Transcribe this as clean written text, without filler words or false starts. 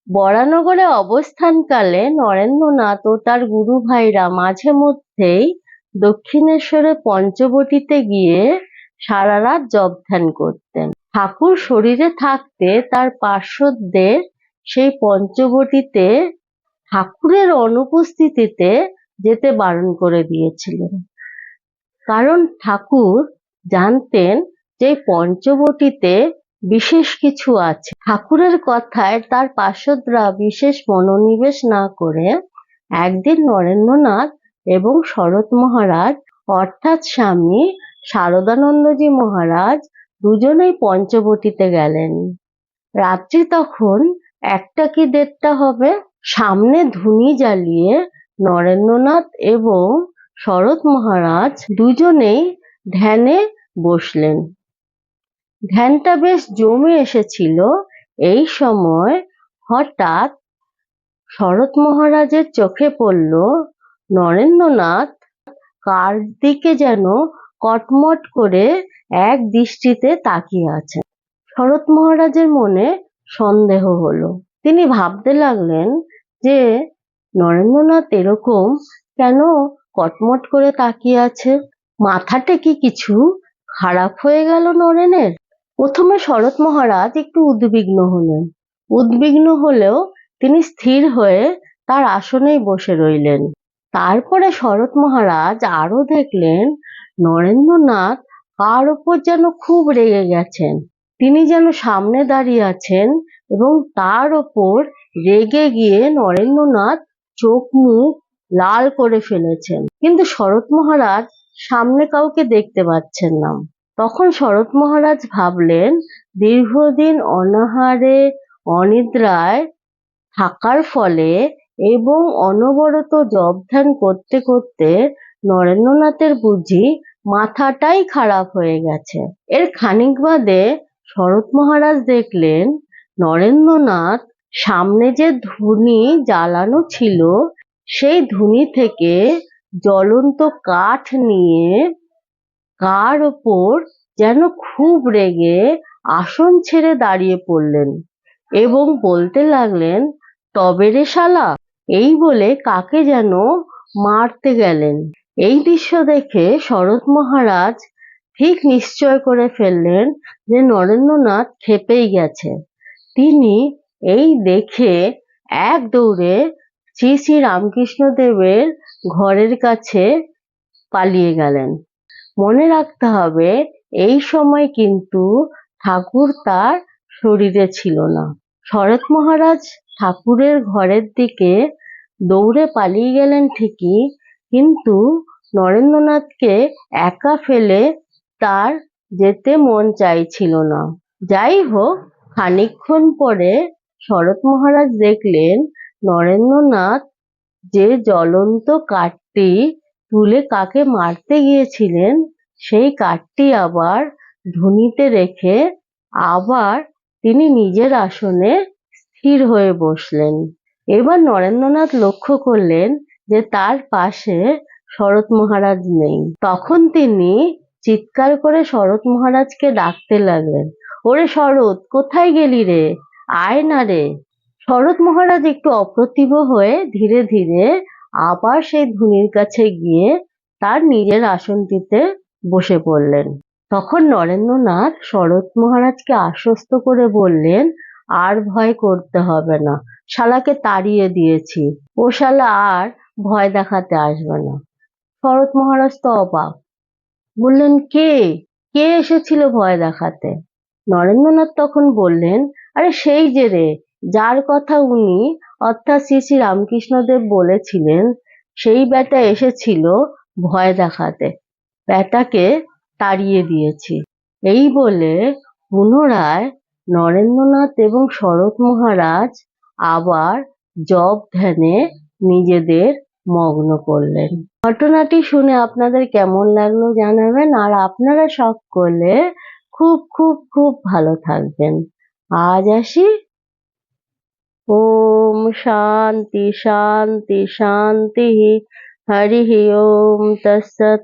বরানগরে অবস্থানকালে নরেন্দ্রনাথ ও তার গুরু ভাইরা মাঝে মধ্যেই দক্ষিণেশ্বরে পঞ্চবটিতে গিয়ে সারা রাত জপ ধ্যান করতেন। ঠাকুর শরীরে থাকতে তার পার্শ্বদের সেই পঞ্চবটিতে ঠাকুরের অনুপস্থিতিতে যেতে বারণ করে দিয়েছিলেন, কারণ ঠাকুর জানতেন যে পঞ্চবটিতে বিশেষ কিছু আছে। ঠাকুরের কথায় তার পার্শ্বদরা বিশেষ মনোনিবেশ না করে একদিন নরেন্দ্রনাথ এবং শরৎ মহারাজ অর্থাৎ স্বামী শারদানন্দজি মহারাজ দুজনেই পঞ্চবটিতে গেলেন। রাত্রি তখন 1টা কি 1:30 হবে। সামনে ধুনি জ্বালিয়ে নরেন্দ্রনাথ এবং শরৎ মহারাজ দুজনেই ধ্যানে বসলেন। ধ্যানটা বেশ জমে এসেছিল। এই সময় হঠাৎ শরৎ মহারাজের চোখে পড়ল নরেন্দ্রনাথ কার দিকে যেন কটমট করে এক দৃষ্টিতে তাকিয়ে আছেন। শরৎ মহারাজের মনে সন্দেহ হলো। তিনি ভাবতে লাগলেন যে নরেন্দ্রনাথ এরকম কেন কটমট করে তাকিয়ে আছে? মাথাটা কি কিছু খারাপ হয়ে গেল নরেনের? প্রথমে শরৎ মহারাজ একটু উদ্বিগ্ন হলেন। উদ্বিগ্ন হলেও তিনি স্থির হয়ে তার আসনেই বসে রইলেন। তারপরে শরৎ মহারাজ আরো দেখলেন নরেন্দ্রনাথ কার ওপর যেন খুব রেগে গেছেন। তিনি যেন সামনে দাঁড়িয়ে আছেন এবং তার ওপর রেগে গিয়ে নরেন্দ্রনাথ চোখ মুখ লাল করে ফেলেছেন, কিন্তু শরৎ মহারাজ সামনে কাউকে দেখতে পাচ্ছেন না। তখন শরৎ মহারাজ ভাবলেন, দীর্ঘদিন অনাহারে অনিদ্রায় থাকার ফলে এবং অনবরত জপ ধ্যান করতে করতে নরেন্দ্রনাথের বুঝি মাথাটাই খারাপ হয়ে গেছে। এর খানিক বাদে শরৎ মহারাজ দেখলেন নরেন্দ্রনাথ সামনে যে ধুনি জ্বালানো ছিল সেই ধুনি থেকে জ্বলন্ত কাঠ নিয়ে কার ওপর যেন খুব রেগে আসন ছেড়ে দাঁড়িয়ে পড়লেন এবং বলতে লাগলেন, তবে রে শালা, এই বলে কাকে যেন মারতে গেলেন। এই দৃশ্য দেখে শরৎ মহারাজ ঠিক নিশ্চয় করে ফেললেন যে নরেন্দ্রনাথ ক্ষেপেই গেছে। তিনি এই দেখে এক দৌড়ে শ্রী শ্রী রামকৃষ্ণদেবের ঘরের কাছে পালিয়ে গেলেন। মনে রাখতে হবে, এই সময় কিন্তু ঠাকুর তার শরীরে ছিল না। শরৎ মহারাজ ঠাকুরের ঘরের দিকে দৌড়ে পালিয়ে গেলেন ঠিকই, কিন্তু নরেন্দ্রনাথকে একা ফেলে তার যেতে মন চাইছিল না। যাই হোক, খানিকক্ষণ পরে শরৎ মহারাজ দেখলেন নরেন্দ্রনাথ যে জ্বলন্ত কাঠটি তুলে কাকে মারতে গিয়েছিলেন সেই কাঠটি আবার ধুনিতে রেখে আবার তিনি নিজের আসনে স্থির হয়ে বসলেন। এবার নরেন্দ্রনাথ লক্ষ্য করলেন যে তার পাশে শরৎ মহারাজ নেই। তখন তিনি চিৎকার করে শরৎ মহারাজকে ডাকতে লাগলেন, ওরে শরৎ, কোথায় গেলি রে? আয় না রে। শরৎ মহারাজ একটু অপ্রতিভ হয়ে ধীরে ধীরে আবার সেই ধুনির কাছে গিয়ে তার নিজের আসনটিতে বসে পড়লেন। তখন নরেন্দ্রনাথ শরৎ মহারাজকে আশ্বস্ত করে বললেন, আর ভয় করতে হবে না, শালাকে তাড়িয়ে দিয়েছি, ও শালা আর ভয় দেখাতে আসবে না। শরৎ মহারাজ তো অবাক, বললেন, কে কে এসেছিল ভয় দেখাতে? নরেন্দ্রনাথ তখন বললেন, আরে সেই যে রে, যার কথা উনি অর্থাৎ শ্রী শ্রী রামকৃষ্ণদেব বলেছিলেন, সেই ব্যাটা এসেছিল ভয় দেখাতে, ব্যাটাকে তাড়িয়ে দিয়েছি। এই বলে পুনরায় নরেন্দ্রনাথ এবং শরৎ মহারাজ আবার জপ ধ্যানে নিজেদের মগ্ন করলেন। ঘটনাটি শুনে আপনাদের কেমন লাগলো জানাবেন, আর আপনারা সকলে খুব খুব খুব ভালো থাকবেন। আজ আসি। ওম শান্তি শান্তি শান্তি। হরি ওম তৎসৎ।